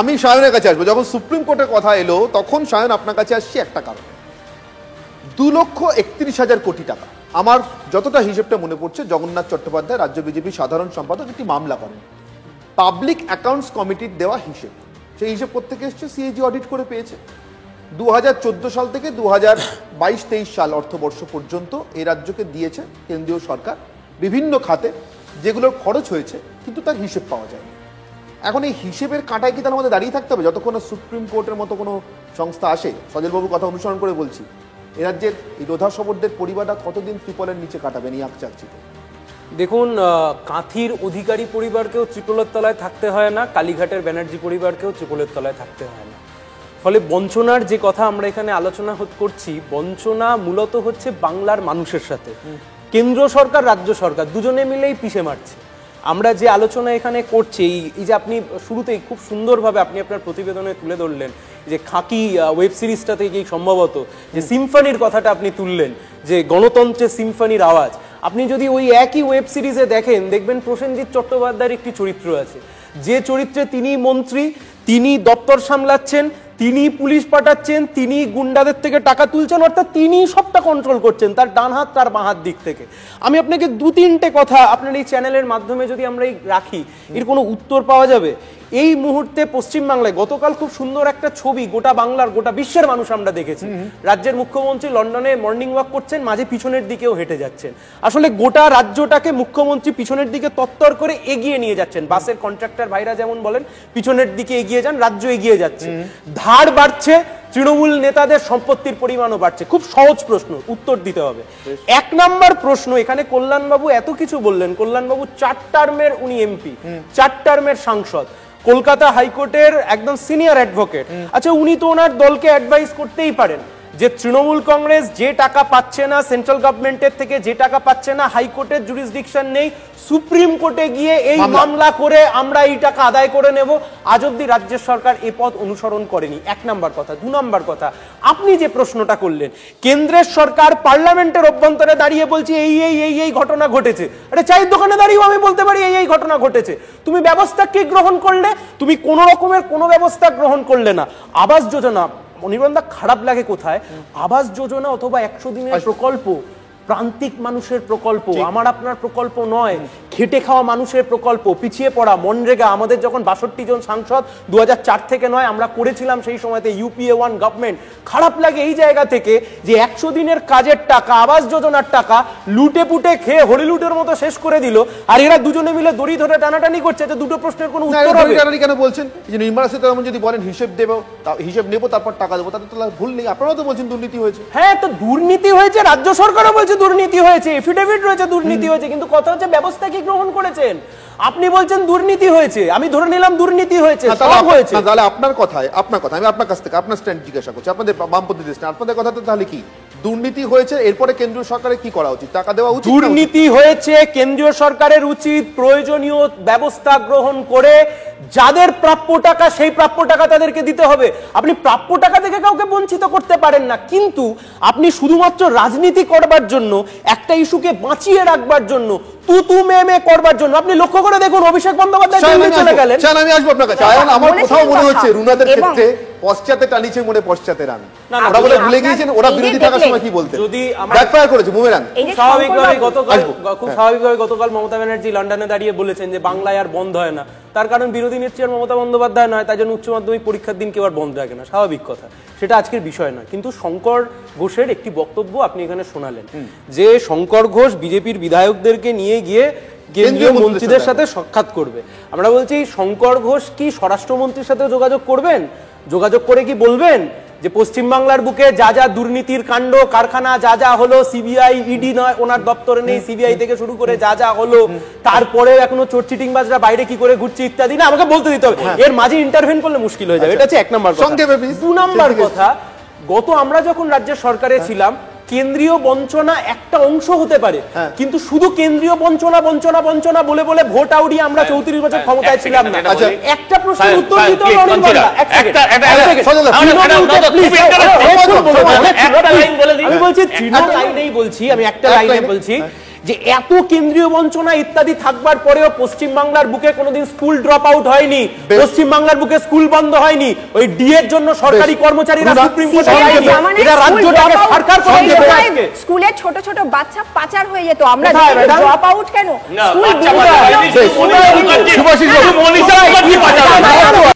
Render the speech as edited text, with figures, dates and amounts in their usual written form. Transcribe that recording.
আমি সায়নের কাছে আসবো। যখন সুপ্রিম কোর্টের কথা এলো তখন সায়ন আপনার কাছে আসছি একটা কারণ, 2,31,000 কোটি টাকা। আমার যতটা হিসেবটা মনে পড়ছে, জগন্নাথ চট্টোপাধ্যায় রাজ্য বিজেপি সাধারণ সম্পাদক একটি মামলা করেন, পাবলিক অ্যাকাউন্টস কমিটির দেওয়া হিসেব, সেই হিসেব প্রত্যেকে এসছে, সিএজি অডিট করে পেয়েছে। 2014 সাল থেকে 2022-23 সাল অর্থবর্ষ পর্যন্ত এই রাজ্যকে দিয়েছে কেন্দ্রীয় সরকার বিভিন্ন খাতে, যেগুলোর খরচ হয়েছে, কিন্তু তার হিসেব পাওয়া যায়। এখন এই হিসেবের কাঁটায় কি তার মধ্যে দাঁড়িয়ে থাকতে হবে যতক্ষণ সুপ্রিম কোর্টের মতো কোনো সংস্থা আসে? সজলবাবুর কথা অনুসরণ করে বলছি, এ রাজ্যের এই রোধা শবরদের পরিবারটা কতদিন ত্রিপলের নিচে কাটাবেন এই আকচাকচিতে? দেখুন, কাঁথির অধিকারী পরিবারকেও ত্রিপলের তলায় থাকতে হয় না, কালীঘাটের ব্যানার্জি পরিবারকেও ত্রিপলের তলায় থাকতে হয় না। ফলে বঞ্চনার যে কথা আমরা এখানে আলোচনা করছি, বঞ্চনা মূলত হচ্ছে বাংলার মানুষের সাথে কেন্দ্র সরকার রাজ্য সরকার দুজনে মিলেই পিষে মারছে। আমরা যে আলোচনা এখানে করছি, এই যে আপনি শুরুতেই খুব সুন্দরভাবে আপনি আপনার প্রতিবেদনে তুলে ধরলেন যে খাকি ওয়েব সিরিজটা থেকেই সম্ভবত যে সিম্ফনির কথাটা আপনি তুললেন, যে গণতন্ত্রের সিম্ফনির আওয়াজ। আপনি যদি ওই একই ওয়েব সিরিজে দেখেন, দেখবেন প্রসেনজিৎ চট্টোপাধ্যায়ের একটি চরিত্র আছে, যে চরিত্রে তিনি মন্ত্রী, তিনি দপ্তর সামলাচ্ছেন, তিনি পুলিশ পাঠাচ্ছেন, তিনি গুন্ডাদের থেকে টাকা তুলছেন, অর্থাৎ তিনি সবটা কন্ট্রোল করছেন, তার ডান হাত তার বাঁ হাত দিক থেকে। আমি আপনাকে 2-3টে কথা আপনার এই চ্যানেলের মাধ্যমে যদি আমরা রাখি, এর কোনো উত্তর পাওয়া যাবে। এই মুহূর্তে পশ্চিমবাংলায় গতকাল খুব সুন্দর একটা ছবি গোটা বাংলার গোটা বিশ্বের মানুষ আমরা দেখেছি। রাজ্যের মুখ্যমন্ত্রী লন্ডনে মর্নিং ওয়াক করছেন, মাঝে পিছনের দিকেও হেঁটে যাচ্ছেন। আসলে গোটা রাজ্যটাকে মুখ্যমন্ত্রী পিছনের দিকে তত্তর করে এগিয়ে নিয়ে যাচ্ছেন। বাসের কন্ট্রাক্টর ভাইরা যেমন বলেন পিছনের দিকে এগিয়ে যান, রাজ্য এগিয়ে যাচ্ছে। ধার বাড়ছে, তৃণমূল নেতাদের সম্পত্তির পরিমাণও বাড়ছে। খুব সহজ প্রশ্ন, উত্তর দিতে হবে। 1 নম্বর প্রশ্ন, এখানে কল্যাণবাবু এত কিছু বললেন, কল্যাণবাবু 4 টার্মের উনি এমপি, 4 টার্মের সাংসদ, কলকাতা হাইকোর্টের একদম সিনিয়র অ্যাডভোকেট। আচ্ছা, উনি তো ওনার দলকে অ্যাডভাইস করতেই পারেন যে তৃণমূল কংগ্রেস যে টাকা পাচ্ছে না সেন্ট্রাল গভর্নমেন্টের থেকে, যে টাকা পাচ্ছে না, হাইকোর্টের জুরিসডিকশন নেই, সুপ্রিম কোর্টে গিয়ে এই মামলা করে আমরা এই টাকা আদায় করে নেব। আজ অব্দি রাজ্যের সরকার এ পথ অনুসরণ করেনি। 1 নম্বর কথা। 2 নম্বর কথা, আপনি যে প্রশ্নটা করলেন, কেন্দ্রের সরকার পার্লামেন্টের অভ্যন্তরে দাঁড়িয়ে বলছে এই এই এই এই ঘটনা ঘটেছে। আরে চায়ের দোকানে দাঁড়িয়েও আমি বলতে পারি এই এই ঘটনা ঘটেছে। তুমি ব্যবস্থা কি গ্রহণ করলে? তুমি কোনো রকমের কোনো ব্যবস্থা গ্রহণ করলে না। আবাস যোজনা, অনির্বাণদা খারাপ লাগে কোথায়, আবাস যোজনা অথবা 100 দিনের প্রকল্প প্রান্তিক মানুষের প্রকল্প, আমার আপনার প্রকল্প নয়, খেটে খাওয়া মানুষের প্রকল্প। পিছিয়ে পড়া মনরেগা, আমাদের যখন 62 জন সাংসদ 2004 থেকে নয় আমরা করেছিলাম সেই সময়তে ইউপিএ 1 গভর্নমেন্ট। খারাপ লাগে এই জায়গা থেকে যে 100 দিনের কাজের টাকা, আবাস যোজনার টাকা লুটে পুটে খেয়ে হরিলুটের মতো শেষ করে দিল, আর এরা দুজনে মিলে দড়ি ধরে টানাটানি করছে। যে দুটো প্রশ্নের কোনো উত্তর হবে না। কেন বলছেন যে নির্মলা সীতারামন যদি বলেন হিসেব দেবো, হিসেব নেবো তারপর টাকা দেবো, তাতে তো ভুল নেই? আপনারাও তো বলছেন দুর্নীতি হয়েছে। হ্যাঁ, তো দুর্নীতি হয়েছে, রাজ্য সরকারও বলছে দুর্নীতি হয়েছে, এফিডেভিট রয়েছে দুর্নীতি হয়েছে, কিন্তু কথা হচ্ছে ব্যবস্থা কি গ্রহণ করেছেন? আপনি বলছেন দুর্নীতি হয়েছে, আমি ধরে নিলাম দুর্নীতি হয়েছে, সব হয়েছে। তাহলে আপনার কথায় আমি আপনার কাছ থেকে আপনার স্ট্যান্ড জিজ্ঞাসা করছি, আপনাদের বামপন্থী দেশ, আপনাদের কথাতে তাহলে কি দুর্নীতি হয়েছে? এরপরে কেন্দ্রীয় সরকারের কি করা উচিত? টাকা দেওয়া উচিত? দুর্নীতি হয়েছে, কেন্দ্রীয় সরকারের উচিত প্রয়োজনীয় ব্যবস্থা গ্রহণ করে যাদের প্রাপ্য টাকা সেই প্রাপ্য টাকা তাদেরকে দিতে হবে। আপনি প্রাপ্য টাকা থেকে কাউকে বঞ্চিত করতে পারেন না, কিন্তু আপনি শুধুমাত্র রাজনীতি করবার জন্য, একটা ইস্যুকে বাঁচিয়ে রাখবার জন্য, তুতু মেমে করবার জন্য, আপনি লক্ষ্য করে দেখুন অভিষেক বন্দ্যোপাধ্যায় চলে গেলেন। আমি আসবো আপনার কাছে। আমার কোথাও মনে হচ্ছে রুনাদের ক্ষেত্রে পশ্চাতে টানিছে মনে পশ্চাতে রান, ওরা বলে ভুলে গিয়েছেন ওরা বিরোধী থাকার সময় কি বলতে, যদি ব্যাকফায়ার করেছে বুমেরাং। খুব স্বাভাবিকভাবে গতকাল মমতা ব্যানার্জি লন্ডনে দাঁড়িয়ে বলেছেন যে বাংলায় আর বন্ধ হয় না, তার কারণ বিরোধী নেত্রী আর মমতা বন্দ্যোপাধ্যায় নয়, তাই জন্য উচ্চ মাধ্যমিক পরীক্ষার দিন কেউ আর বন্ধ রাখে না, স্বাভাবিক কথা, সেটা আজকের বিষয় নয়। কিন্তু শঙ্কর ঘোষের একটি বক্তব্য আপনি এখানে শোনালেন যে শঙ্কর ঘোষ বিজেপির বিধায়কদেরকে নিয়ে গিয়ে কেন্দ্রীয় মন্ত্রীদের সাথে সাক্ষাৎ করবে। আমরা বলছি শঙ্কর ঘোষ কি স্বরাষ্ট্রমন্ত্রীর সাথে যোগাযোগ করবেন? যোগাযোগ করে কি বলবেন যে পশ্চিমবাংলার বুকে যা যা দুর্নীতির কাণ্ড কারখানা যা যা হলো, সিবিআই ইডি নয় ওনার দপ্তরে নেই, সিবিআই থেকে শুরু করে যা যা হলো, তারপরে এখনো চোর চিটিংবাজরা বাইরে কি করে ঘুরছে ইত্যাদি, না আমাকে বলতে দিতে হবে, এর মাঝে ইন্টারভেন করলে মুশকিল হয়ে যাবে। এটা হচ্ছে 1 নম্বর কথা। 2 নম্বর কথা, গত আমরা যখন রাজ্যের সরকারে ছিলাম, কেন্দ্রীয় বঞ্চনা একটা অংশ হতে পারে, কিন্তু শুধু কেন্দ্রীয় বঞ্চনা বঞ্চনা বঞ্চনা বলে বলে ভোট আউড়িয়ে আমরা 34 বছর ক্ষমতায় ছিলাম না। একটা প্রশ্নের উত্তর দিতে হবে অনির্বাণদা। আমি বলছি তৃণমূল লাইনেই বলছি, আমি একটা লাইনে বলছি, যে এত কেন্দ্রীয় বঞ্চনা ইত্যাদি থাকবার পরেও পশ্চিমবাংলার বুকে কোনোদিন স্কুল ড্রপ আউট হয়নি, পশ্চিমবাংলার বুকে স্কুল বন্ধ হয়নি, ওই ডিএর জন্য সরকারি কর্মচারীরা সুপ্রিম কোর্টে যায়নি, এটা রাজ্যটাকে সরকার করে দিয়েছে আজকে। স্কুলে ছোট ছোট বাচ্চা পাচার হয়ে যেত, আমরা কোথায় ম্যাডাম? ড্রপ আউট কেন? না, স্কুল বাচ্চা পাচার হয়নি, শুধু মনীষা মুখার্জি পাচার হয়েছে।